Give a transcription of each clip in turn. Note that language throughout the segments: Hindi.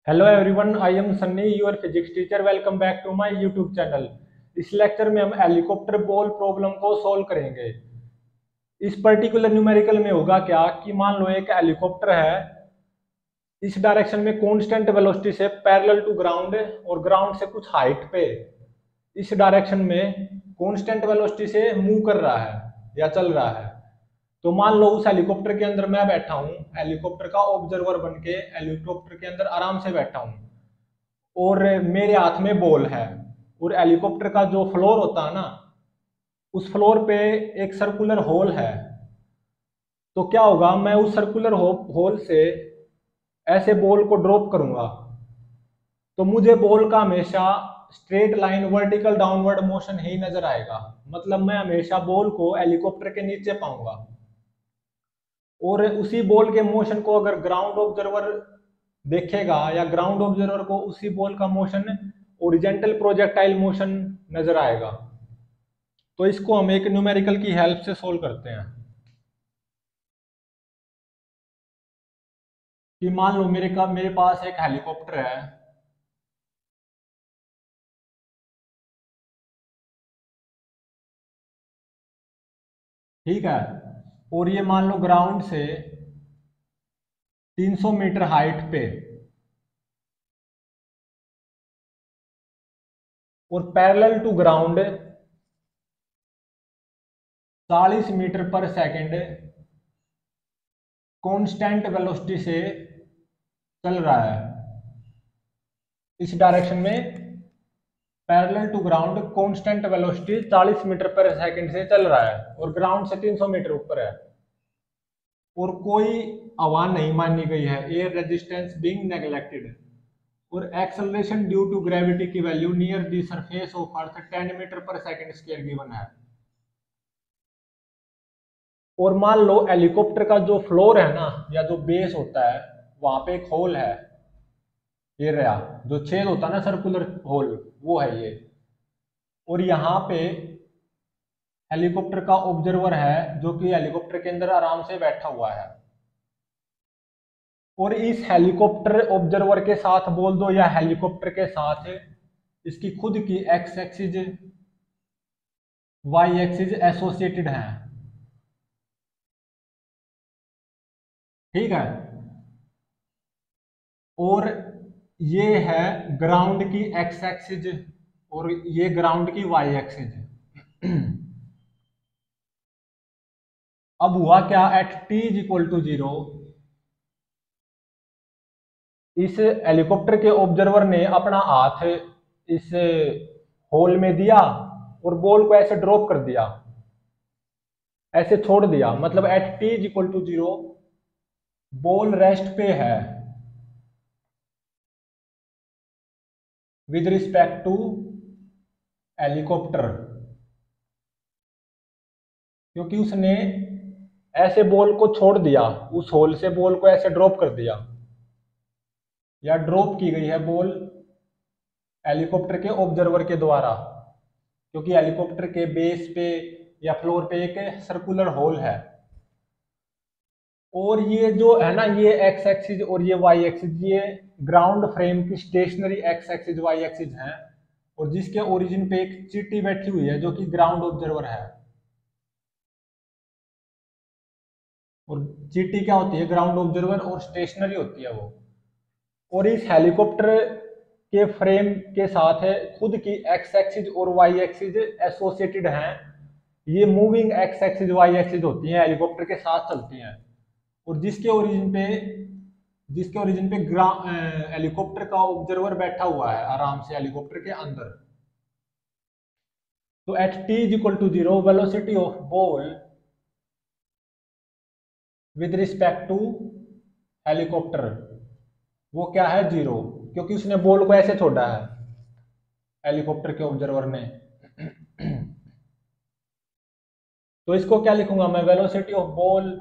Hello everyone, I am Sunny, your physics teacher. Welcome back to my YouTube channel. इस लेक्चर में हम हेलीकॉप्टर बॉल प्रॉब्लम को सॉल्व करेंगे। इस पर्टिकुलर न्यूमेरिकल में होगा क्या कि मान लो एक हेलीकॉप्टर है, इस डायरेक्शन में कांस्टेंट वेलोसिटी से पैरेलल टू ग्राउंड और ग्राउंड से कुछ हाइट पे इस डायरेक्शन में कांस्टेंट वेलोसिटी से मूव कर रहा है या चल रहा है। तो मान लो उस हेलीकॉप्टर के अंदर मैं बैठा हूँ, हेलीकॉप्टर का ऑब्जर्वर बन के हेलीकॉप्टर के अंदर आराम से बैठा हूँ और मेरे हाथ में बॉल है। और हेलीकॉप्टर का जो फ्लोर होता है ना, उस फ्लोर पे एक सर्कुलर होल है। तो क्या होगा, मैं उस सर्कुलर होल से ऐसे बॉल को ड्रॉप करूंगा तो मुझे बॉल का हमेशा straight line vertical downward motion ही नजर आएगा। मतलब मैं हमेशा बॉल को हेलीकॉप्टर के नीचे पाऊंगा। और उसी बॉल के मोशन को अगर ग्राउंड ऑब्जर्वर देखेगा या ग्राउंड ऑब्जर्वर को उसी बॉल का मोशन ओरिजेंटल प्रोजेक्टाइल मोशन नजर आएगा। तो इसको हम एक न्यूमेरिकल की हेल्प से सोल्व करते हैं कि मान लो मेरे पास एक हेलीकॉप्टर है। ठीक है। और ये मान लो ग्राउंड से 300 मीटर हाइट पे और पैरेलल टू ग्राउंड 40 मीटर पर सेकंड कांस्टेंट वेलोसिटी से चल रहा है। इस डायरेक्शन में parallel to ground constant velocity 40 metre पर सेकंड से चल रहा है और ग्राउंड से 300 मीटर ऊपर है। और कोई हवा नहीं मानी गई है, एयर रेजिस्टेंस बीइंग नेग्लेक्टेड। और एक्सेलरेशन ड्यू टू ग्रेविटी की value near the surface of earth 10 metre पर सेकंड स्क्वायर गिवन है। और मान लो हेलीकॉप्टर का जो फ्लोर है ना, या जो बेस होता है, वहां पे एक होल है। ये रहा जो छेद होता है ना, सर्कुलर होल, वो है ये। और यहाँ पे हेलीकॉप्टर का ऑब्जर्वर है जो कि हेलीकॉप्टर के अंदर आराम से बैठा हुआ है। और इस हेलीकॉप्टर ऑब्जर्वर के साथ बोल दो या हेलीकॉप्टर के साथ इसकी खुद की x axis y axis associated है। ठीक है। और ये है ग्राउंड की एक्स एक्सिस और ये ग्राउंड की वाई एक्सिस। अब हुआ क्या, at t is equal to zero इस हेलीकॉप्टर के ऑब्जर्वर ने अपना हाथ इस होल में दिया और बॉल को ऐसे ड्रॉप कर दिया, ऐसे छोड़ दिया। मतलब at t is equal to zero ball rest पे है विद रिस्पेक्ट टू हेलीकॉप्टर, क्योंकि उसने ऐसे बॉल को छोड़ दिया, उस होल से बॉल को ऐसे ड्रॉप कर दिया या ड्रॉप की गई है बॉल हेलीकॉप्टर के ऑब्जर्वर के द्वारा। क्योंकि हेलीकॉप्टर के बेस पे या फ्लोर पे एक सर्कुलर होल है। और ये जो है ना, ये एक्स एक्सिस और ये वाई एक्सिस, ये ग्राउंड फ्रेम की stationary x axis y axis है। और जिसके ओरिजिन पे एक चींटी बैठी हुई है जो कि ग्राउंड ऑब्जर्वर है। और चींटी क्या होती है, ग्राउंड ऑब्जर्वर, और स्टेशनरी होती है वो। और इस हेलीकॉप्टर के फ्रेम के साथ है खुद की एक्स एक्सिस और वाई एक्सिस एसोसिएटेड हैं। ये moving x axis y axis होती हैं, हेलीकॉप्टर के साथ चलती हैं। और जिसके ओरिजिन पे हेलीकॉप्टर का ऑब्जर्वर बैठा हुआ है आराम से हेलीकॉप्टर के अंदर। तो at t is equal to zero velocity of ball with respect to helicopter, वो क्या है, जीरो। क्योंकि उसने बॉल को ऐसे छोड़ा है हेलीकॉप्टर के ऑब्जर्वर ने। तो इसको क्या लिखूंगा मैं, velocity of ball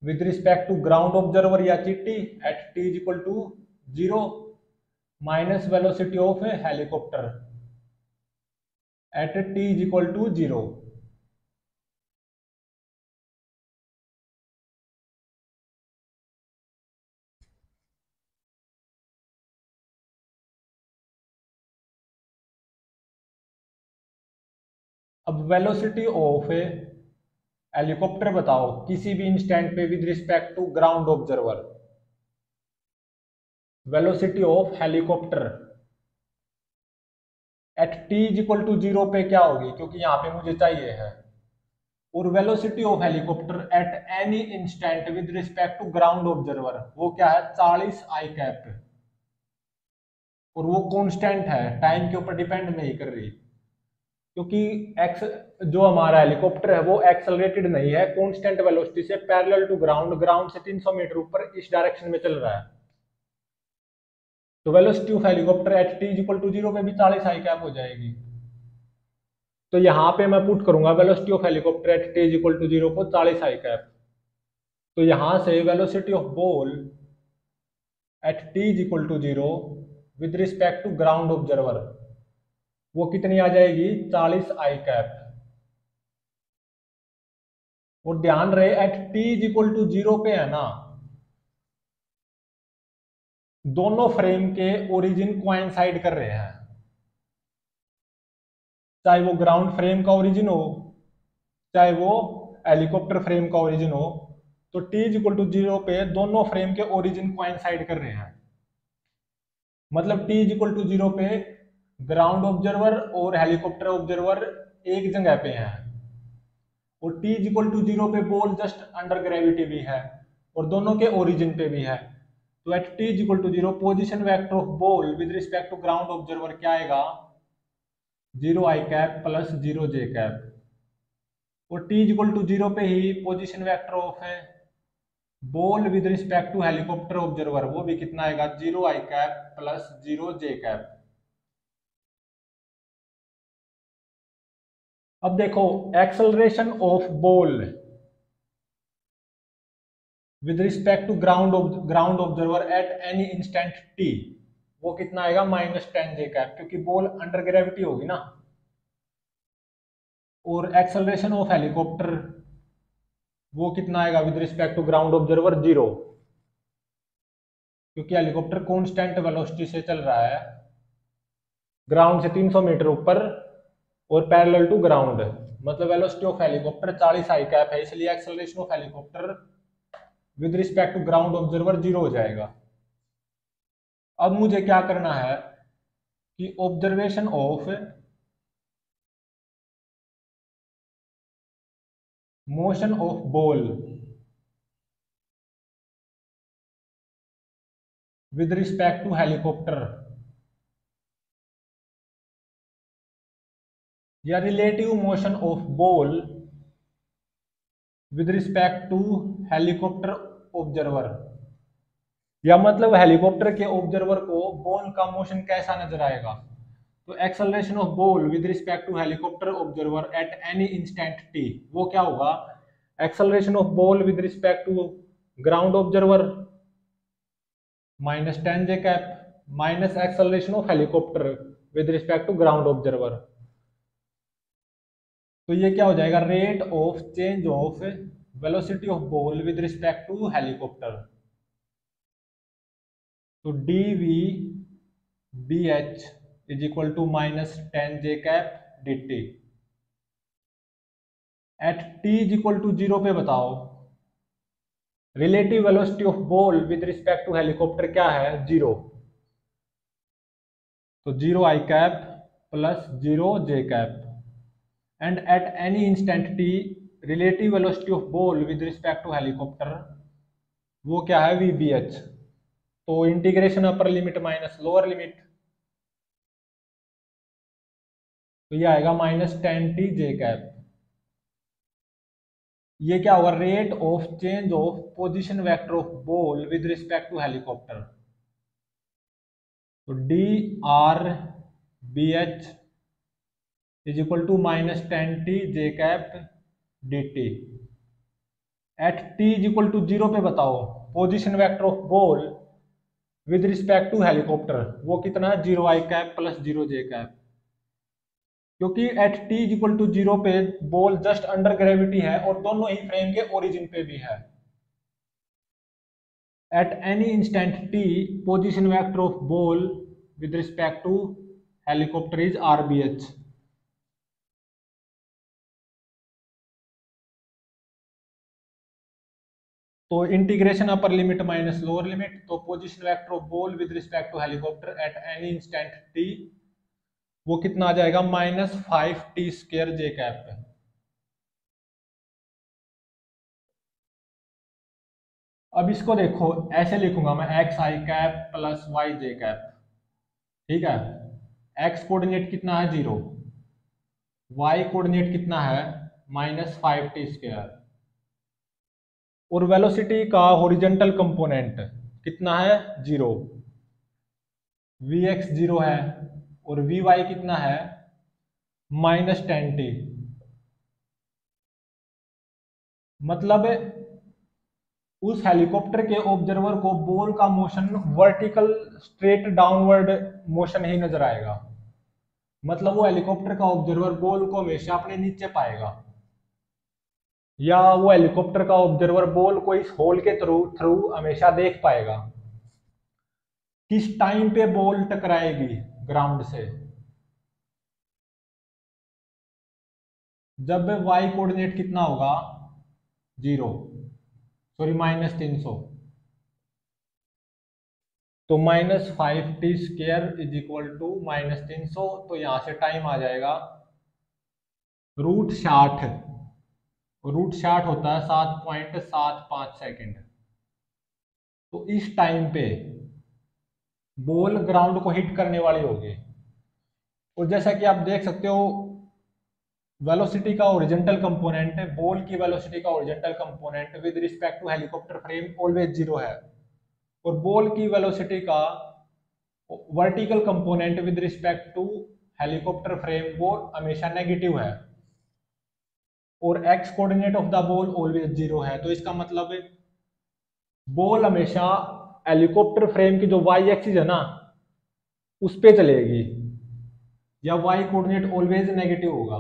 with respect to ground observer या चिट्टी at t is equal to zero minus velocity of helicopter at t is equal to zero. अब वेलोसिटी ऑफ हेलीकॉप्टर बताओ किसी भी इंस्टेंट पे with respect to ground observer. Velocity of helicopter at t is equal to 0 पे क्या होगी, क्योंकि यहाँ पे मुझे चाहिए है। और velocity of helicopter at any instant with respect to ground observer वो क्या है, 40 आई कैप। और वो कांस्टेंट है, टाइम के ऊपर डिपेंड नहीं कर रही, क्योंकि एक्स जो हमारा हेलीकॉप्टर है वो एक्सेलरेटेड नहीं है, कांस्टेंट वेलोसिटी से पैरेलल टू ग्राउंड, ग्राउंड से 300 मीटर ऊपर इस डायरेक्शन में चल रहा है। तो velocity of helicopter at t is equal to 0 पे भी 40 आई कैप हो जाएगी। तो यहाँ पे मैं पुट करूंगा velocity of helicopter at t is equal to 0 को 40 आई कैप। तो यहां से velocity of ball at t is equal to 0 with respect to ground observer वो कितनी आ जाएगी, 40 आई कैप। और ध्यान रहे at t is equal to 0 पे है ना, दोनों फ्रेम के ओरिजिन कोइंसाइड कर रहे हैं, चाहे वो ग्राउंड फ्रेम का ओरिजिन हो चाहे वो हेलीकॉप्टर फ्रेम का ओरिजिन हो। तो टी इज इक्वल टू 0 पे दोनों फ्रेम के ओरिजिन कोइंसाइड कर रहे हैं। मतलब टी इज इक्वल टू 0 पे ग्राउंड ऑब्जर्वर और हेलीकॉप्टर ऑब्जर्वर एक जगह पे हैं, और टी इज इक्वल टू 0 पे बॉल जस्ट अंडर ग्रेविटी भी है और दोनों के ओरिजिन पे भी है। तो at t is equal to 0 position vector of ball with respect to ground observer क्या आएगा, 0 आई कैप प्लस 0 जे कैप। और टी इज इक्वल टू 0 पे ही पोजिशन वेक्टर ऑफ है ball with respect to helicopter observer वो भी कितना आएगा, 0 आई कैप प्लस 0 जे कैप। अब देखो acceleration of ball with respect to ground observer at any instant t वो कितना आएगा, -10 जे कैप, क्योंकि बॉल अंडर ग्रेविटी होगी ना। और एक्सेलरेशन ऑफ हेलीकॉप्टर वो कितना आएगा with respect to ground observer, 0, क्योंकि हेलीकॉप्टर कांस्टेंट वेलोसिटी से चल रहा है ग्राउंड से 300 मीटर ऊपर और पैरेलल टू ग्राउंड। मतलब velocity of helicopter 40 I cap है, इसलिए acceleration of helicopter with respect to ground observer 0 हो जाएगा। अब मुझे क्या करना है कि observation of motion of ball with respect to helicopter या relative motion of ball with respect to helicopter observer, या मतलब हेलीकॉप्टर के ऑब्जर्वर को बॉल का मोशन कैसा नजर आएगा। तो acceleration of ball with respect to helicopter observer at any instant t वो क्या होगा, acceleration of ball with respect to ground observer -10 j cap minus acceleration of helicopter with respect to ground observer. तो ये क्या हो जाएगा, rate of change of velocity of ball with respect to helicopter. तो d v b h is equal to -10 j cap d t. At t is equal to 0 पे बताओ relative velocity of ball with respect to helicopter क्या है, 0। तो 0 आई cap plus 0 j cap. And at any instant t relative velocity of ball with respect to helicopter वो क्या है, वी बी एच। तो integration upper limit minus lower limit, तो ये आएगा -10 टी जे कैप। ये क्या होगा, rate of change of position vector of ball with respect to helicopter. तो d r b h is equal to -10 t j cap d t. At t is equal to 0 पे बताओ position vector of ball with respect to helicopter वो कितना है, 0 आई कैप प्लस 0 जे कैप। क्योंकि at t is equal to 0 पे बॉल जस्ट अंडर ग्रेविटी है और दोनों ही फ्रेम के ओरिजिन पे भी है। At any instant t position vector of ball with respect to helicopter is r b h. तो integration upper limit minus lower limit, तो position vector of ball with respect to helicopter at any instant t वो कितना आ जाएगा -5t² जे कैप। अब इसको देखो ऐसे लिखूंगा मैं xi cap plus yj cap, ठीक है। x कोऑर्डिनेट कितना है 0, y कोऑर्डिनेट कितना है -5t², और वेलोसिटी का हॉरिजॉन्टल कंपोनेंट कितना है 0, vx 0 है, और vy कितना है -10t। मतलब उस हेलीकॉप्टर के ऑब्जर्वर को बॉल का motion vertical straight downward motion ही नजर आएगा। मतलब वो हेलीकॉप्टर का ऑब्जर्वर बॉल को हमेशा अपने नीचे पाएगा, या वो हेलीकॉप्टर का ऑब्जर्वर बॉल को इस होल के थ्रू थ्रू हमेशा देख पाएगा। किस टाइम पे बॉल टकराएगी ग्राउंड से, जब y कोऑर्डिनेट कितना होगा 0, सॉरी -300, तो -5t² इज इक्वल टू -300, तो यहां से टाइम आ जाएगा √60, √60 होता है 7.75 सेकेंड। तो इस टाइम पे बॉल ग्राउंड को हिट करने वाली होगी, और जैसा कि आप देख सकते हो वेलोसिटी का ओरिजेंटल कंपोनेंट, बॉल की वेलोसिटी का horizontal component with respect to helicopter frame always 0 है, और बॉल की वेलोसिटी का vertical component with respect to helicopter frame वो हमेशा नेगेटिव है, और x coordinate of the ball always 0 है। तो इसका मतलब बॉल हमेशा हेलीकॉप्टर फ्रेम की जो y एक्सिस है ना उस पे चलेगी, या y कोऑर्डिनेट ऑलवेज नेगेटिव होगा,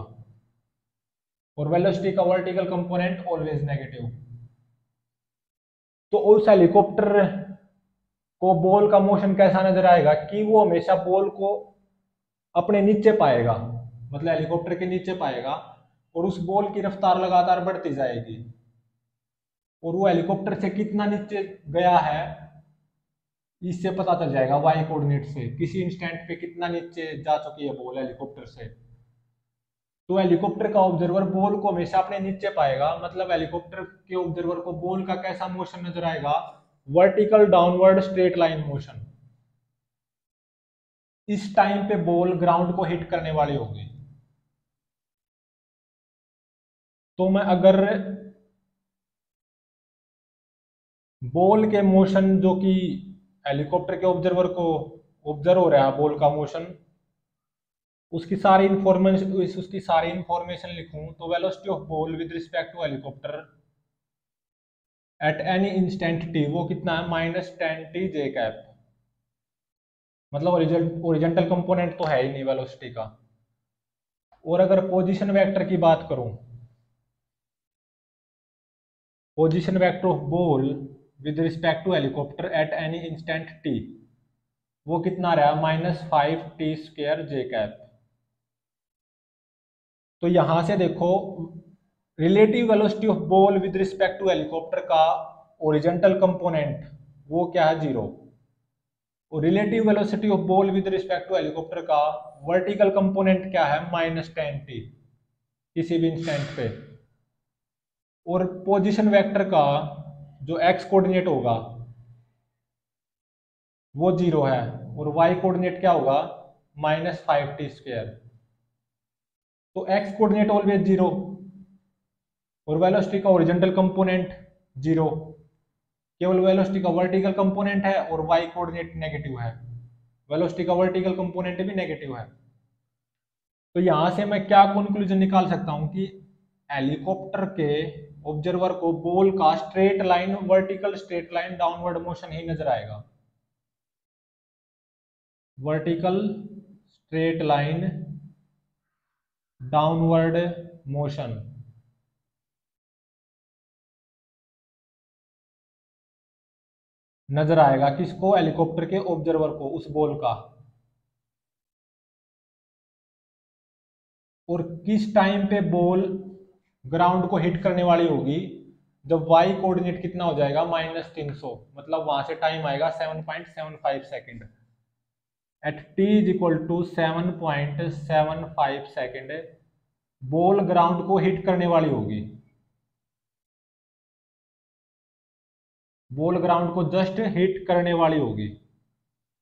और वेलोसिटी का वर्टिकल कंपोनेंट ऑलवेज नेगेटिव। तो उस हेलीकॉप्टर को बॉल का मोशन कैसा नजर आएगा कि वो हमेशा बॉल को अपने नीचे पाएगा, मतलब हेलीकॉप्टर के नीचे पाएगा, और उस बॉल की रफ्तार लगातार बढ़ती जाएगी, और वो हेलीकॉप्टर से कितना नीचे गया है इससे पता चल जाएगा वाई कोऑर्डिनेट से, किसी इंस्टेंट पे कितना नीचे जा चुकी है बॉल हेलीकॉप्टर से। तो हेलीकॉप्टर का ऑब्जर्वर बॉल को हमेशा अपने नीचे पाएगा, मतलब हेलीकॉप्टर के ऑब्जर्वर को बॉल का कैसा मोशन नजर आएगा, vertical downward straight line motion. इस टाइम पे बॉल ग्राउंड को हिट करने वाली होगी। तो मैं अगर बॉल के मोशन जो कि हेलीकॉप्टर के ऑब्जर्वर को ऑब्जर्व हो रहा है बॉल का मोशन, उसकी सारी इंफॉर्मेशन लिखूं, तो velocity of ball with respect to helicopter at any instant t वो कितना है -10t जे कैप। मतलब ओरिजेंटल कंपोनेंट तो है ही नहीं वेलोसिटी का। और अगर पोजीशन वेक्टर की बात करूं, position vector of ball with respect to helicopter at any instant t वो कितना रहा -5t² जे कैप। तो यहां से देखो relative velocity of ball with respect to helicopter का ओरिजेंटल कंपोनेंट वो क्या है 0, और relative velocity of ball with respect to helicopter का वर्टिकल कंपोनेंट क्या है -10t किसी भी इंस्टेंट पे, और पोजीशन वेक्टर का जो x कोऑर्डिनेट होगा वो 0 है, और y कोऑर्डिनेट क्या होगा -5t²। तो x कोऑर्डिनेट ऑलवेज 0, और वेलोसिटी का ओरिजेंटल कंपोनेंट 0, केवल वेलोसिटी का वर्टिकल कंपोनेंट है, और y कोऑर्डिनेट नेगेटिव है, वेलोसिटी का वर्टिकल कंपोनेंट भी नेगेटिव है। तो यहां से मैं क्या कंक्लूजन निकाल सकता हूं कि हेलीकॉप्टर के ऑब्जर्वर को बॉल का straight line vertical straight line downward motion ही नजर आएगा, vertical straight line downward motion. नजर आएगा किसको, हेलीकॉप्टर के ऑब्जर्वर को, उस बॉल का। और किस टाइम पे बॉल ग्राउंड को हिट करने वाली होगी, जब y कोऑर्डिनेट कितना हो जाएगा -300, मतलब वहां से टाइम आएगा 7.75 second. At t is equal to 7.75 second ball ground को हिट करने वाली होगी, बॉल ग्राउंड को जस्ट हिट करने वाली होगी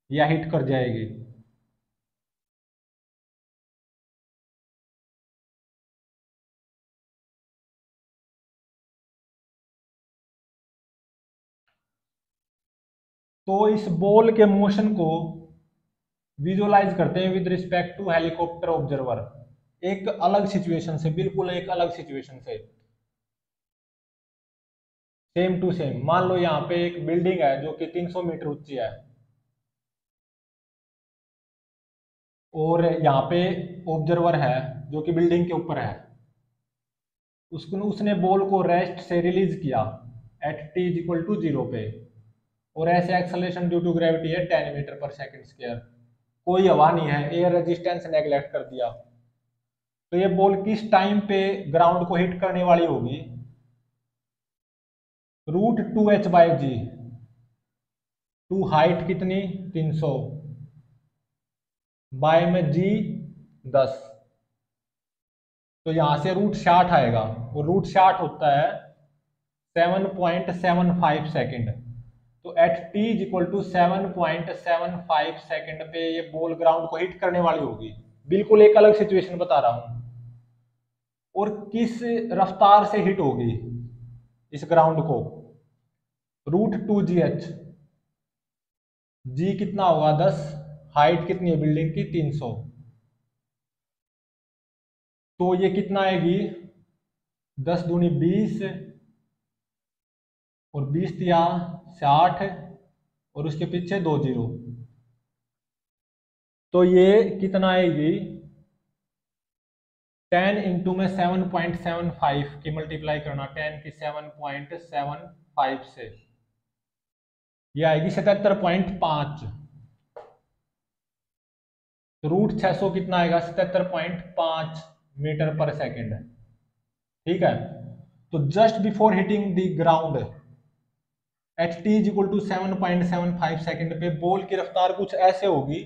या हिट कर जाएगी। तो इस बॉल के मोशन को विजुअलाइज करते हैं with respect to helicopter observer, एक अलग सिचुएशन से, बिल्कुल एक अलग सिचुएशन से, सेम टू सेम। मान लो यहाँ पे एक बिल्डिंग है जो कि 300 मीटर ऊंची है, और यहाँ पे ऑब्जर्वर है जो कि बिल्डिंग के ऊपर है। उसने बॉल को रेस्ट से रिलीज किया at t is equal to 0 पे, और ऐसे एक्सेलरेशन ड्यू टू ग्रेविटी है 10 मीटर पर सेकंड स्क्वायर। कोई हवा नहीं है, एयर रेजिस्टेंस नेगलेक्ट कर दिया। तो ये बॉल किस टाइम पे ग्राउंड को हिट करने वाली होगी? √2h/g, टू हाइट कितनी 300, बाय में g 10, तो यहां से √60 आएगा, और √60 होता है 7.75 सेकेंड। तो at t is equal to 7.75 second पे ये बॉल ग्राउंड को हिट करने वाली होगी। बिल्कुल एक अलग सिचुएशन बता रहा हूं। और किस रफ्तार से हिट होगी इस ग्राउंड को? √2gh, g कितना होगा 10, हाइट कितनी है बिल्डिंग की 300, तो ये कितना आएगी 10 दूनी 20, और 20 या 60, और उसके पीछे 2 जीरो, तो ये कितना आएगी 10 इंटू में 7.75 की मल्टीप्लाई करना, 10 की 7.75 से, ये आएगी 77.5। तो √600 कितना आएगा 77.5 मीटर पर सेकेंड। ठीक है, तो just before hitting the ground at t is equal to 7.75 second पे बॉल की रफ्तार कुछ ऐसे होगी,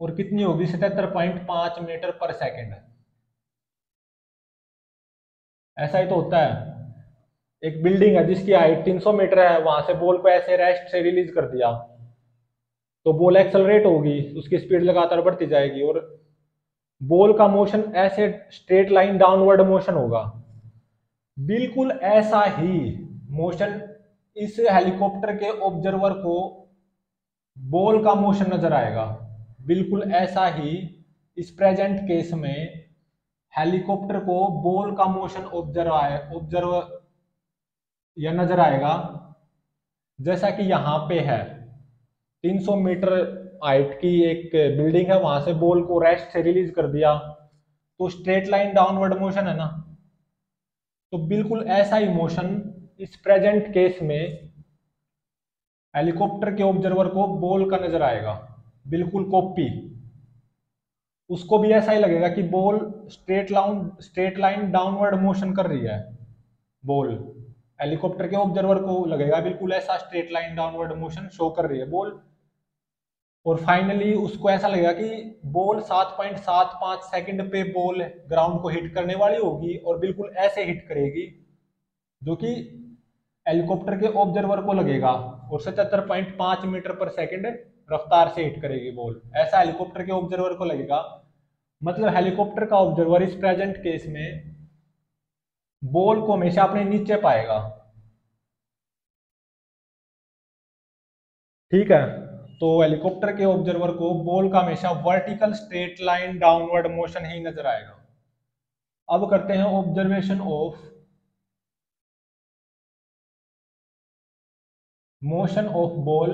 और कितनी होगी 77.5 मीटर पर सेकेंड। ऐसा ही तो होता है। एक बिल्डिंग है जिसकी हाइट 300 मीटर है, वहां से बॉल को ऐसे रेस्ट से रिलीज कर दिया, तो बॉल एक्सेलरेट होगी, उसकी स्पीड लगातार बढ़ती जाएगी, और बॉल का मोशन ऐसे स्ट्रेट लाइन डाउनवर्ड मोशन होगा। बिल्कुल ऐसा ही मोशन इस हेलीकॉप्टर के ऑब्जर्वर को बॉल का मोशन नजर आएगा। बिल्कुल ऐसा ही इस प्रेजेंट केस में हेलीकॉप्टर को बॉल का मोशन ऑब्जर्व या नजर आएगा। जैसा कि यहाँ पे है 300 मीटर हाइट की एक बिल्डिंग है, वहां से बॉल को रेस्ट से रिलीज कर दिया, तो स्ट्रेट लाइन डाउनवर्ड मोशन है ना। तो बिल्कुल ऐसा ही मोशन इस प्रेजेंट केस में हेलीकॉप्टर के ऑब्जर्वर को बॉल का नजर आएगा, बिल्कुल कॉपी। उसको भी ऐसा ही लगेगा कि ball straight line downward motion कर रही है। बॉल हेलीकॉप्टर के ऑब्जर्वर को लगेगा बिल्कुल ऐसा straight line downward motion show कर रही है बॉल। और फाइनली उसको ऐसा लगेगा कि बॉल 7.75 सेकंड पे बॉल ग्राउंड को हिट करने वाली होगी, और बिल्कुल ऐसे हिट करेगी जो कि हेलीकॉप्टर के ऑब्जर्वर को लगेगा, और 77.5 मीटर पर सेकंड रफ्तार से हिट करेगी बॉल, ऐसा हेलीकॉप्टर के ऑब्जर्वर को लगेगा। मतलब हेलीकॉप्टर का ऑब्जर्वर इस प्रेजेंट केस में बॉल को हमेशा अपने नीचे पाएगा। ठीक है, तो हेलीकॉप्टर के ऑब्जर्वर को बॉल का हमेशा vertical straight line downward motion ही नजर आएगा। अब करते हैं observation of motion of ball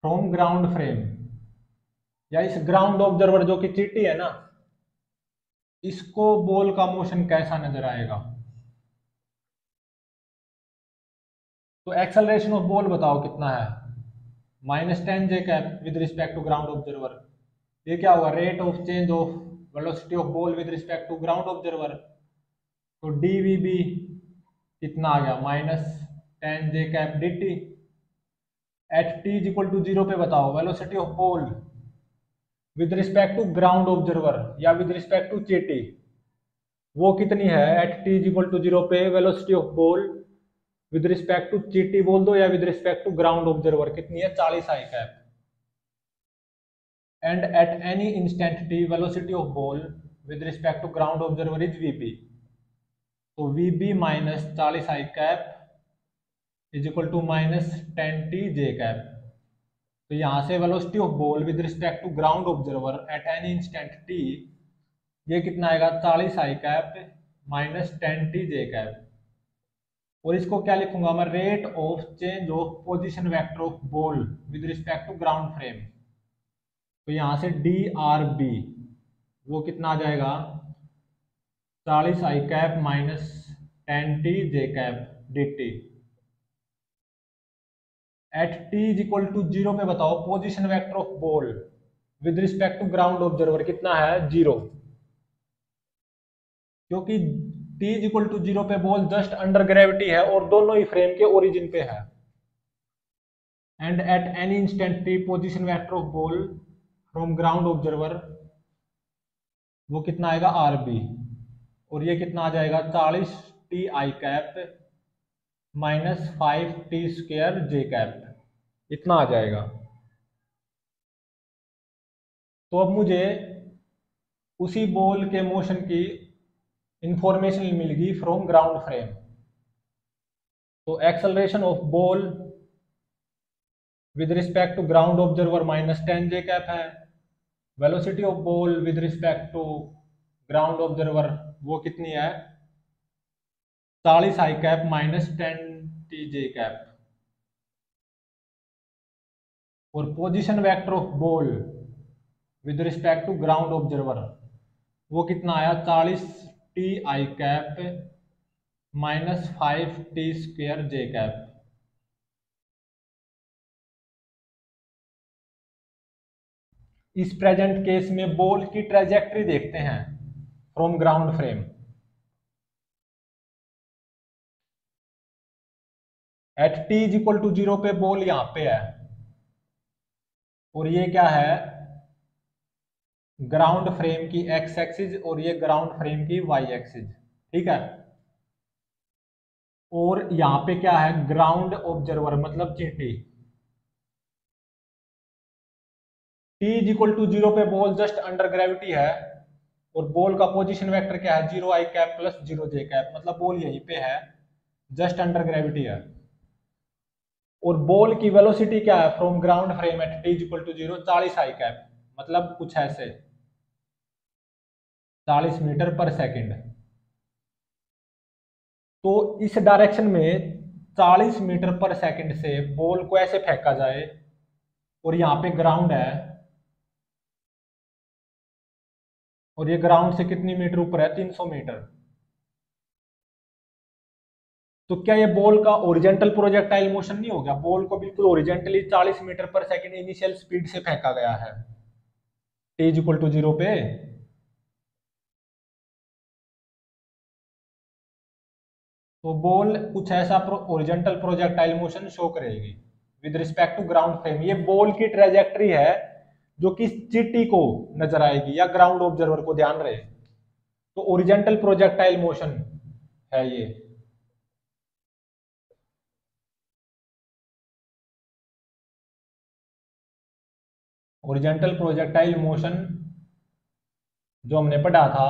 from ground frame, या इस ग्राउंड ऑब्जर्वर जो कि चीटी है ना, इसको बॉल का मोशन कैसा नजर आएगा। तो एक्सेलरेशन ऑफ बॉल बताओ कितना है, -10 j cap with respect to ground observer. ये क्या होगा, rate of change of velocity of ball with respect to ground observer, तो dvb कितना आ गया -10 j dt। At t is equal to 0 पे बताओ velocity of ball with respect to ground observer या विद रिस्पेक्ट टू चीटी, वो कितनी है at t is equal to 0 पे velocity of ball with respect to चीटी बोल दो या with respect to ground observer, कितनी है 40 i cap. And at any instant t velocity of ball with respect to ground observer is vb, तो vb minus 40 i cap is equal to -10t j cap. तो यहाँ से velocity of ball with respect to ground observer at any instant t, ये कितना आएगा 40 i cap -10t j cap. और इसको क्या लिखूंगा मैं, rate of change of position vector of ball with respect to ground frame. तो यहाँ से drb वो कितना आ जाएगा 40 i cap -10t j cap dt। At t is equal to 0 पे बताओ position vector of ball with respect to ground observer कितना है 0, क्योंकि t इज इक्वल टू 0 पे बॉल जस्ट अंडर ग्रेविटी है और दोनों ही फ्रेम के ओरिजिन पे है। And at any instant t position vector of ball from ground observer वो कितना आएगा rb, और ये कितना आ जाएगा 40 t i cap -5t square j cap, इतना आ जाएगा। तो अब मुझे उसी बॉल के मोशन की इंफॉर्मेशन मिल गई फ्रॉम ग्राउंड फ्रेम। तो acceleration of ball with respect to ground observer -10 j cap है, velocity of ball with respect to ground observer वो कितनी है 40 i cap -10t j cap, और position vector of ball with respect to ground observer वो कितना आया 40 t i cap -5t square j cap. इस प्रेजेंट केस में बॉल की ट्रेजेक्टरी देखते हैं from ground frame. At t is equal to 0 पे बॉल यहां पे है और ये क्या है ग्राउंड फ्रेम की x एक्सिस और ये ग्राउंड फ्रेम की y एक्सिस, ठीक है। और यहां पे क्या है ग्राउंड ऑब्जर्वर मतलब चीटी। t इज इक्वल टू 0 पे बॉल जस्ट अंडर ग्रेविटी है और बॉल का पोजीशन वेक्टर क्या है 0 i cap plus 0 j cap, मतलब बॉल यहीं पे है जस्ट अंडर ग्रेविटी है। और बॉल की वेलोसिटी क्या है from ground frame at t is equal to 0 40 i cap, मतलब कुछ ऐसे 40 मीटर पर सेकंड। तो इस डायरेक्शन में 40 मीटर पर सेकंड से बॉल को ऐसे फेंका जाए और यहाँ पे ग्राउंड है और ये ग्राउंड से कितनी मीटर ऊपर है 300 मीटर। तो क्या ये बॉल का ओरिजेंटल प्रोजेक्टाइल मोशन नहीं हो गया, बॉल को बिल्कुल ओरिजेंटली 40 मीटर पर सेकंड इनिशियल स्पीड से फेंका गया है t इज इक्वल टू 0 पे। तो बॉल कुछ ऐसा ओरिजेंटल प्रोजेक्टाइल मोशन शो करेगी with respect to ground frame. ये बॉल की ट्रेजेक्टरी है जो कि चीटी को नजर आएगी या ग्राउंड ऑब्जर्वर को, ध्यान रहे। तो ओरिजेंटल प्रोजेक्टाइल मोशन है ये। ओरिजेंटल प्रोजेक्टाइल मोशन जो हमने पढ़ा था,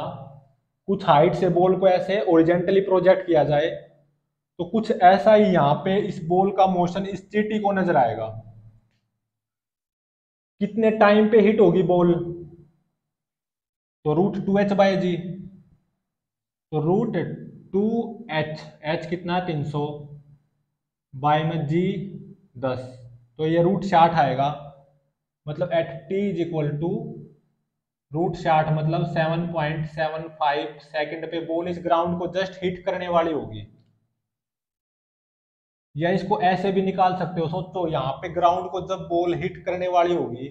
कुछ हाइट से बॉल को ऐसे ओरिजेंटली प्रोजेक्ट किया जाए तो कुछ ऐसा ही यहाँ पे इस बॉल का मोशन इस चीटी को नजर आएगा। कितने टाइम पे हिट होगी बॉल, तो √2h/g, तो √2h, h कितना 300 बाय में g 10, तो ये √60 आएगा। मतलब at t is equal to √60 मतलब 7.75 सेकंड पे बॉल इस ग्राउंड को जस्ट हिट करने वाली होगी। या इसको ऐसे भी निकाल सकते हो, सोचो यहाँ पे ग्राउंड को जब बॉल हिट करने वाली होगी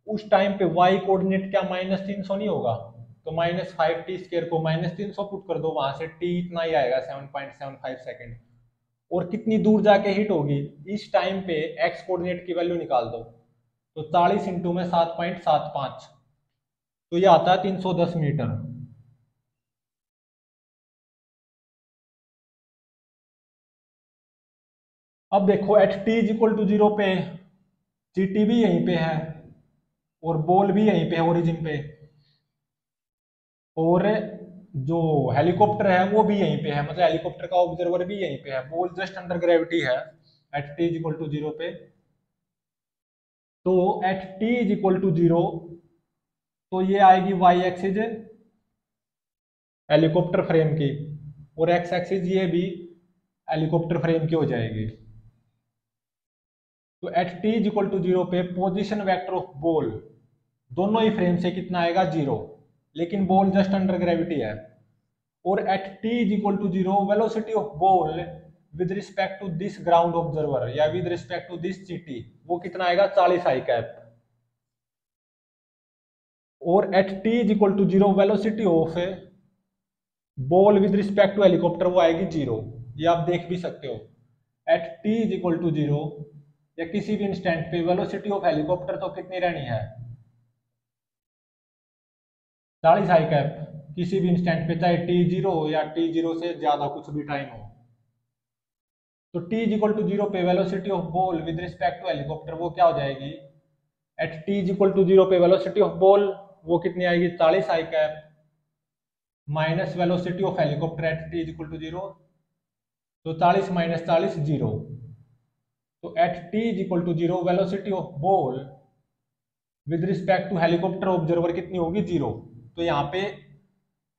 उस टाइम पे y कोऑर्डिनेट क्या -300 नहीं होगा, तो -5t² को -300 पुट कर दो, वहां से t इतना ही आएगा 7.75 सेकेंड। और कितनी दूर जाके हिट होगी इस टाइम पे x कोऑर्डिनेट की वैल्यू निकाल दो, तो 40 इंटू में 7.75, तो ये आता है 310 मीटर। अब देखो at t is equal to 0 पे जीटी भी यहीं पे है और बॉल भी यहीं पे है ओरिजिन पे, और जो हेलीकॉप्टर है वो भी यहीं पे है, मतलब हेलीकॉप्टर का ऑब्जर्वर भी यहीं पे है, बॉल जस्ट अंडर ग्रेविटी है at t is equal to 0 पे। तो at t is equal to 0 तो ये आएगी वाई एक्सिस हेलीकॉप्टर फ्रेम की, और एक्स एक्सिस ये भी हेलीकॉप्टर फ्रेम की हो जाएगी। तो at t is equal to 0 पे पोजीशन वेक्टर ऑफ बॉल दोनों ही फ्रेम से कितना आएगा 0, लेकिन बॉल जस्ट अंडर ग्रेविटी है। और at t is equal to 0 velocity of ball with respect to this ground observer या with respect to this GT वो कितना आएगा 40 आई कैप। और at t is equal to 0 velocity of ball with respect to helicopter वो आएगी 0, ये आप देख भी सकते हो। At t is equal to 0 या किसी भी इंस्टेंट पे वेलोसिटी ऑफ हेलीकॉप्टर तो कितनी रहनी है 40 आई कैप, किसी भी इंस्टेंट पे चाहे t0 हो या t0 से ज्यादा कुछ भी टाइम हो। तो t इज इक्वल टू 0 पे velocity of ball with respect to helicopter वो क्या हो जाएगी, at t is equal to 0 पे वेलोसिटी ऑफ बॉल वो कितनी आएगी 40 आई cap minus velocity of helicopter at t is equal to 0, तो 40 माइनस 40 0। तो at t is equal to 0 velocity of ball with respect to helicopter observer कितनी होगी 0। तो यहाँ पे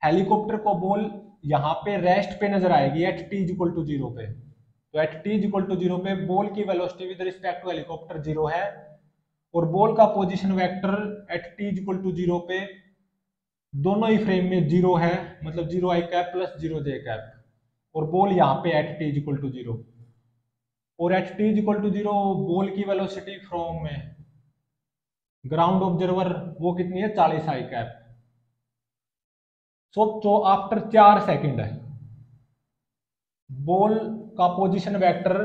हेलीकॉप्टर को बॉल यहाँ पे रेस्ट पे नजर आएगी at t is equal to 0 पे। तो at t is equal to 0 पे बॉल की velocity with respect to helicopter 0 है, और बॉल का position vector at t is equal to 0 पे दोनों ही फ्रेम में 0 है, मतलब 0 आई कैप प्लस 0 जे कैप, और बॉल यहाँ पे at t is equal to 0। और at t is equal to 0 ball की वेलोसिटी फ्रॉम ग्राउंड ऑब्जर्वर वो कितनी है 40 आई कैप। तो आफ्टर 4 सेकंड बॉल का position vector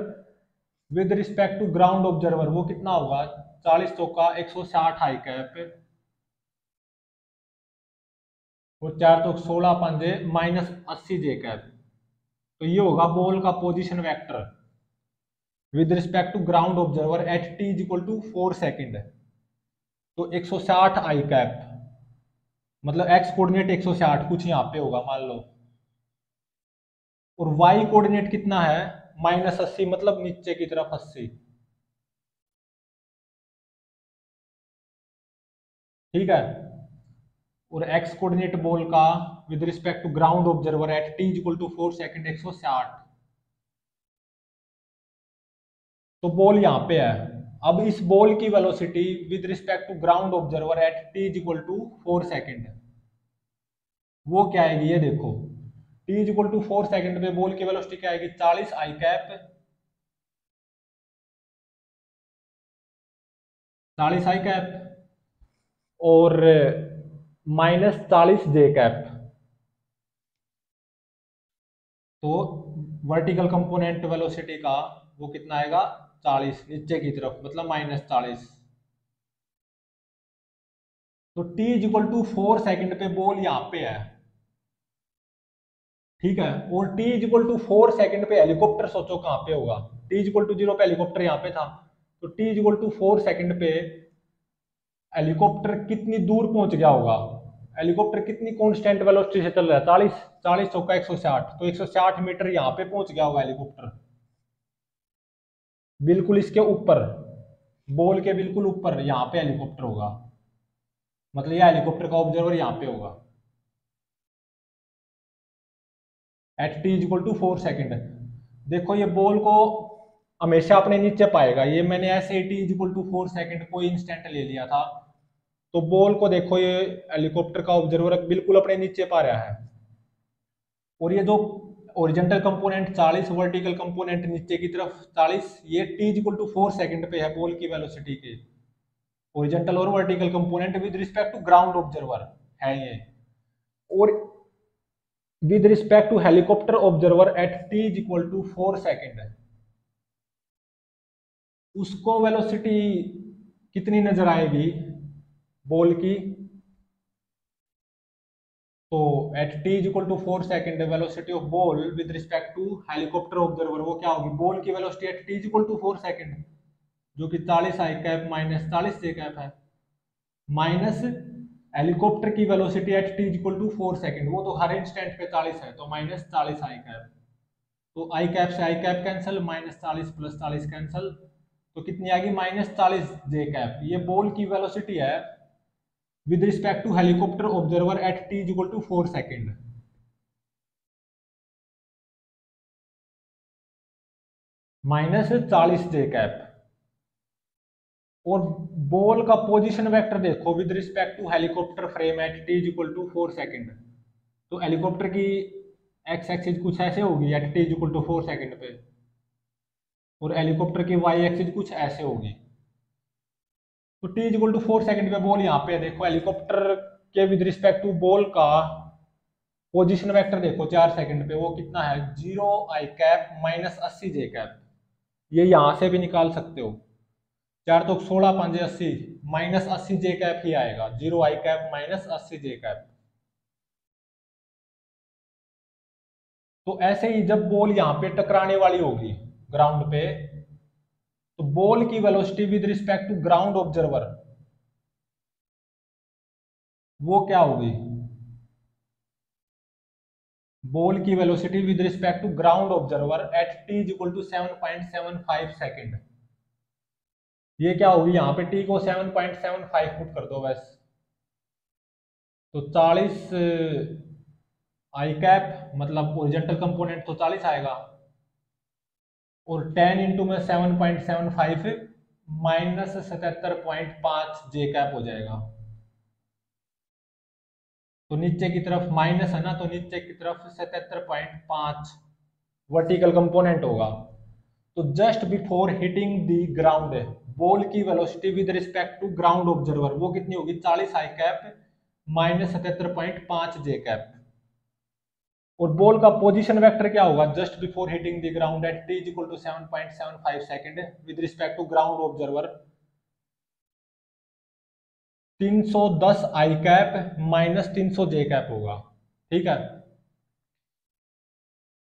with respect to ground observer वो कितना होगा 40 चौका 160 आई कैप, और 4 तो 16 पंजे माइनस 80 जे कैप। तो ये होगा बॉल का position vector with respect to ground observer at t is equal to 4 second, तो 160 आई कैप, मतलब एक्स कोऑर्डिनेट 160 कुछ यहाँ पे होगा मान लो, और वाई कोऑर्डिनेट कितना है -80, मतलब नीचे की तरफ 80। ठीक है, और एक्स कोऑर्डिनेट बॉल का with respect to ground observer at t is equal to 4 second 160, तो बॉल यहाँ पे है। अब इस बॉल की velocity with respect to ground observer at t is equal to 4 second वो क्या आएगी, ये देखो t is equal to 4 second पे बॉल की वेलोसिटी क्या आएगी 40 आई कैप, 40 आई कैप और माइनस 40 जे कैप। तो वर्टिकल कंपोनेंट वेलोसिटी का वो कितना आएगा 40 नीचे की तरफ, मतलब -40। तो t is equal to 4 second पे बॉल यहाँ पे है, ठीक है, और t is equal to 4 second पे हेलीकॉप्टर सोचो कहाँ पे होगा, t इज इक्वल टू 0 पे हेलीकॉप्टर यहाँ पे था, तो t is equal to 4 second पे हेलीकॉप्टर कितनी दूर पहुंच गया होगा, हेलीकॉप्टर कितनी कांस्टेंट वेलोसिटी से चल रहा है 40, 40 चौका 160, तो 160 मीटर यहाँ पे पहुंच गया होगा हेलीकॉप्टर, बिल्कुल इसके ऊपर बॉल के बिल्कुल ऊपर यहाँ पे हेलीकॉप्टर होगा, मतलब ये हेलीकॉप्टर का ऑब्जर्वर यहाँ पे होगा at t is equal to 4 second. देखो ये बॉल को हमेशा अपने नीचे पाएगा, ये मैंने ऐसे t is equal to 4 second कोई इंस्टेंट ले लिया था, तो बॉल को देखो ये हेलीकॉप्टर का ऑब्जर्वर बिल्कुल अपने नीचे पा रहा है, और ये जो ओरिजेंटल कंपोनेंट 40 वर्टिकल कंपोनेंट नीचे की तरफ 40, ये t is equal to 4 second पे है बॉल की वेलोसिटी के, ओरिजेंटल और vertical component with respect to ground observer है ये। और with respect to helicopter observer at t is equal to 4 second, उसको वेलोसिटी कितनी नजर आएगी बॉल की? तो at t is equal to 4 second velocity of ball with respect to helicopter observer वो क्या होगी? बॉल की velocity at t is equal to 4 second, जो कि 40 आई कैप माइनस 40 जे कैप है, माइनस हेलीकॉप्टर की velocity at t is equal to 4 second, वो तो हर इंस्टेंट पे 40 है, तो माइनस 40 आई कैप। तो आई कैप से i cap cancel, minus 40 plus 40 cancel, तो कितनी आएगी? माइनस 40 जे कैप। ये बॉल की वेलोसिटी है with respect to helicopter observer at t is equal to 4 second. Minus 40 J cap. और बॉल का पोजीशन वेक्टर देखो with respect to helicopter frame at t is equal to 4 second. तो हेलीकॉप्टर की एक्स एक्सिस कुछ ऐसे होगी at t is equal to 4 second पे, और हेलीकॉप्टर की वाई एक्सिस कुछ ऐसे होगी। तो t is equal to 4 second पे बॉल यहाँ पे देखो, हेलीकॉप्टर के विद रिस्पेक्ट टू बॉल का पोजीशन वेक्टर देखो 4 सेकेंड पे, वो कितना है? 0 आई कैप माइनस 80 जे कैप। ये यहां से भी निकाल सकते हो, 4 तो 16 5 80, माइनस 80 जे कैप ही आएगा, 0 आई कैप माइनस 80 जे कैप। तो ऐसे ही जब बॉल यहाँ पे टकराने वाली होगी ग्राउंड पे, तो बॉल की velocity with respect to ground observer वो क्या होगी? बॉल की velocity with respect to ground observer at t is equal to 7.75 second, ये क्या होगी? यहाँ पे t को 7.75 पुट कर दो बस, तो 40 आई कैप मतलब ओरिजेंटल कंपोनेंट तो 40 आएगा, और 10 इंटू में 7.75 माइनस 77.5 जे कैप हो जाएगा। तो नीचे की तरफ माइनस है ना, तो नीचे की तरफ 77.5 वर्टिकल कंपोनेंट होगा। तो just before hitting the ground ball की velocity with respect to ground observer वो कितनी होगी? 40 आई कैप माइनस 77.5 जे कैप। और बॉल का पोजीशन वेक्टर क्या होगा? Just before hitting the ground at t is equal to 7.75 second with respect to ground observer 310 i cap minus 300 j cap होगा, ठीक है।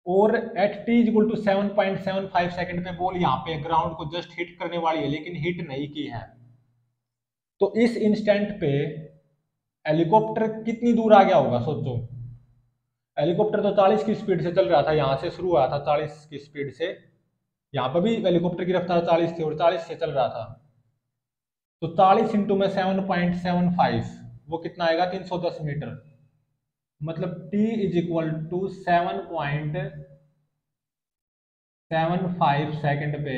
और at t is equal to 7.75 second पे बॉल यहाँ पे ग्राउंड को जस्ट हिट करने वाली है, लेकिन हिट नहीं की है। तो इस इंस्टेंट पे हेलीकॉप्टर कितनी दूर आ गया होगा? सोचो, हेलीकॉप्टर तो 40 की स्पीड से चल रहा था, यहाँ से शुरू हुआ था 40 की स्पीड से, यहाँ पर भी हेलीकॉप्टर की रफ्तार 40 थी और 40 से चल रहा था। तो 40 इंटू में 7.75 वो कितना आएगा? 310 मीटर। मतलब t is equal to 7.75 second पे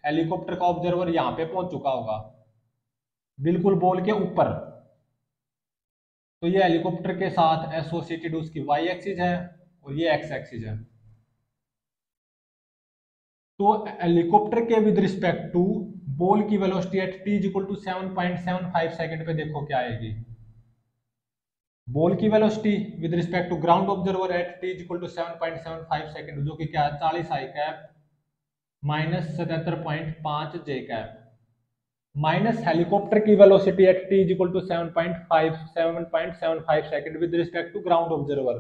हेलीकॉप्टर का ऑब्जर्वर यहाँ पे पहुंच चुका होगा, बिल्कुल बॉल के ऊपर। तो ये हेलीकॉप्टर के साथ एसोसिएटेड उसकी वाई एक्सिस है और ये एक्स एक्सिस है। तो हेलीकॉप्टर के विद रिस्पेक्ट टू बॉल की velocity at t is equal to 7.75 second पे देखो क्या आएगी? बॉल की velocity with respect to ground observer at t is equal to 7.75 second, जो कि क्या है? 40 आई कैप माइनस 77.5 जे कैप, माइनस हेलीकॉप्टर की velocity at t is equal to 7.75 second with respect to ground observer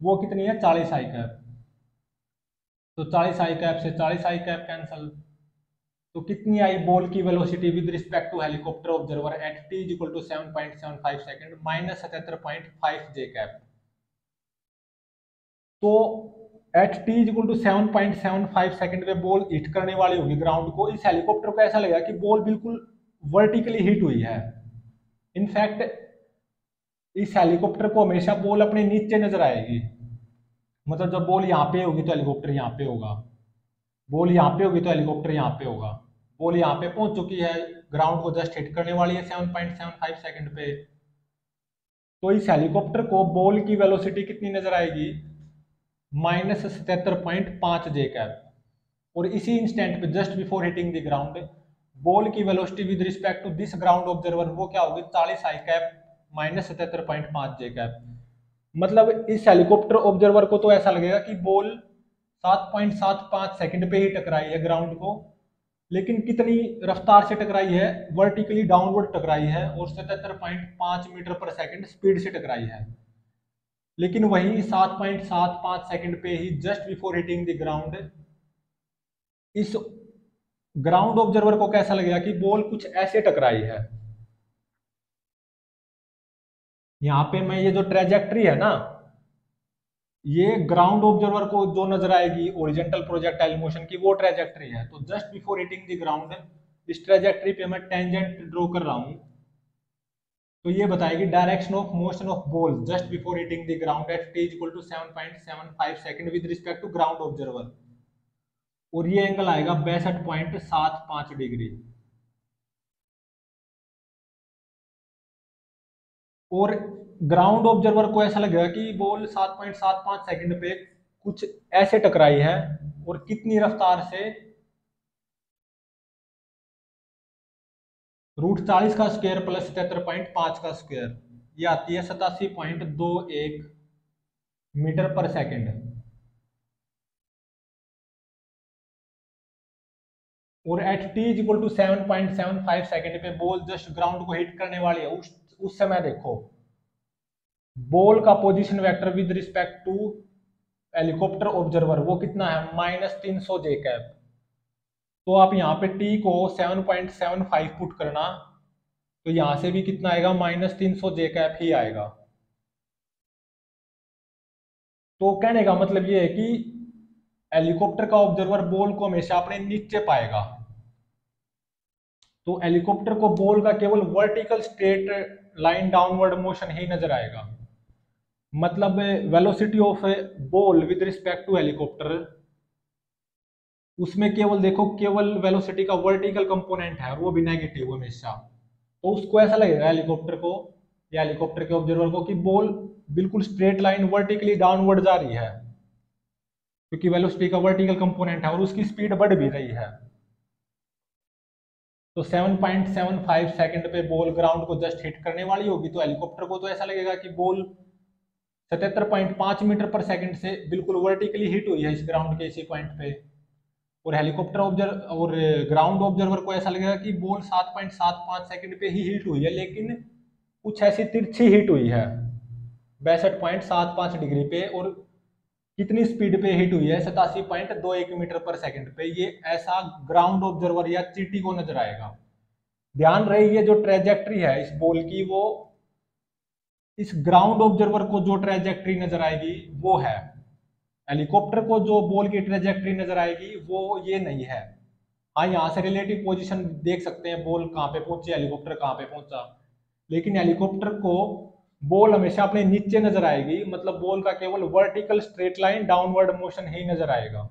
वो कितनी है? 40 आई कैप। तो 40 आई कैप से 40 आई कैप कैंसल, तो कितनी आई बॉल की velocity with respect to helicopter observer at t is equal to 7.75 second minus 77.5 J cap. तो at t is equal to 7.75 second पे बॉल हिट करने वाली होगी ग्राउंड को। इस हेलीकॉप्टर को ऐसा लगेगा कि बॉल बिल्कुल वर्टिकली हिट हुई है। इनफैक्ट इस हेलीकॉप्टर को हमेशा बॉल अपने नीचे नजर आएगी, मतलब जब बॉल यहाँ पे होगी तो हेलीकॉप्टर यहाँ पे होगा, बॉल यहाँ पे होगी तो हेलीकॉप्टर यहाँ पे होगा। बॉल यहाँ पे पहुंच चुकी है, ग्राउंड को जस्ट हिट करने वाली है 7.75 सेकेंड पे। तो इस हेलीकॉप्टर को बॉल की वेलोसिटी कितनी नजर आएगी? माइनस 77.5 जे कैप। और इसी इंस्टेंट पे just before hitting the ground ball की velocity with respect to this ground observer वो क्या होगी? 40 आई कैप माइनस 77.5 जे कैप। मतलब इस हेलीकॉप्टर ऑब्जर्वर को तो ऐसा लगेगा कि बॉल 7.75 सेकंड पे ही टकराई है ग्राउंड को, लेकिन कितनी रफ्तार से टकराई है, वर्टिकली डाउनवर्ड टकराई है और 77.5 मीटर पर सेकंड स्पीड से टकराई है। लेकिन वही 7.75 सेकंड पे ही just before hitting the ground, इस ग्राउंड ऑब्जर्वर को कैसा लगेगा कि बॉल कुछ ऐसे टकराई है। यहाँ पे मैं ये जो ट्रेजेक्ट्री है ना, ये ग्राउंड ऑब्जर्वर को जो नजर आएगी ओरिजेंटल प्रोजेक्टाइल मोशन की, वो ट्रेजेक्ट्री है। तो just before hitting the ground इस ट्रेजेक्ट्री पे मैं टेंजेंट ड्रॉ कर रहा हूं, तो ये बताएगी direction of motion of ball just before hitting the ground at t equal to 7.75 second with respect to ground observer, और ये एंगल आएगा 62.75 डिग्री। और ग्राउंड ऑब्जर्वर को ऐसा लगेगा कि बॉल 7.75 सेकंड पे कुछ ऐसे टकराई है और कितनी रफ्तार से, √40 का स्क्वायर प्लस 77.5 का स्क्वायर, ये आती है 87.21 मीटर पर सेकंड। और at t equal to 7.75 second पे बॉल जस्ट ग्राउंड को हिट करने वाली है, उस समय देखो बॉल का position vector with respect to helicopter observer वो कितना है, -300 जे कैप। तो आप यहाँ पे t को 7.75 पुट करना, तो यहां से भी कितना आएगा, -300 जे कैप ही आएगा। तो कहने का मतलब ये है कि हेलीकॉप्टर का ऑब्जर्वर बॉल को हमेशा अपने नीचे पाएगा। तो हेलीकॉप्टर को बॉल का केवल vertical straight line downward motion ही नजर आएगा। मतलब velocity of ball with respect to helicopter, उसमें केवल देखो केवल वेलोसिटी का वर्टिकल कंपोनेंट है और वो भी नेगेटिव हमेशा। तो उसको ऐसा लगेगा हेलीकॉप्टर को या हेलीकॉप्टर के ऑब्जर्वर को कि बॉल बिल्कुल स्ट्रेट लाइन वर्टिकली डाउनवर्ड जा रही है, क्योंकि वेलोसिटी का वर्टिकल कंपोनेंट है और उसकी स्पीड बढ़ भी रही है। तो 7.75 सेकंड पे बॉल ग्राउंड को जस्ट हिट करने वाली होगी, तो हेलीकॉप्टर को तो ऐसा लगेगा कि बॉल 77.5 मीटर पर सेकंड से बिल्कुल वर्टिकली हिट हुई है इस ग्राउंड के इसी पॉइंट पे। और हेलीकॉप्टर ऑब्जर्व और ग्राउंड ऑब्जर्वर को ऐसा लगेगा कि बॉल 7.75 सेकंड पे ही हिट हुई है, लेकिन कुछ ऐसी तिरछी हिट हुई है 62.75 डिग्री पे, और कितनी स्पीड पे हिट हुई है, 87.21 मीटर पर सेकंड पे। ये ऐसा ग्राउंड ऑब्जर्वर या चीटी को नजर आएगा। ध्यान रहे ये जो ट्रेजेक्ट्री है इस बॉल की, वो इस ग्राउंड ऑब्जर्वर को जो ट्रेजेक्ट्री नजर आएगी वो है, हेलीकॉप्टर को जो बॉल की ट्रेजेक्ट्री नजर आएगी वो ये नहीं है। हाँ, यहाँ से रिलेटिव पोजीशन देख सकते हैं, बॉल कहाँ पे पहुंची, हेलीकॉप्टर कहाँ पे पहुंचा, लेकिन हेलीकॉप्टर को बॉल हमेशा अपने नीचे नजर आएगी। मतलब बॉल का केवल vertical straight line downward motion ही नजर आएगा।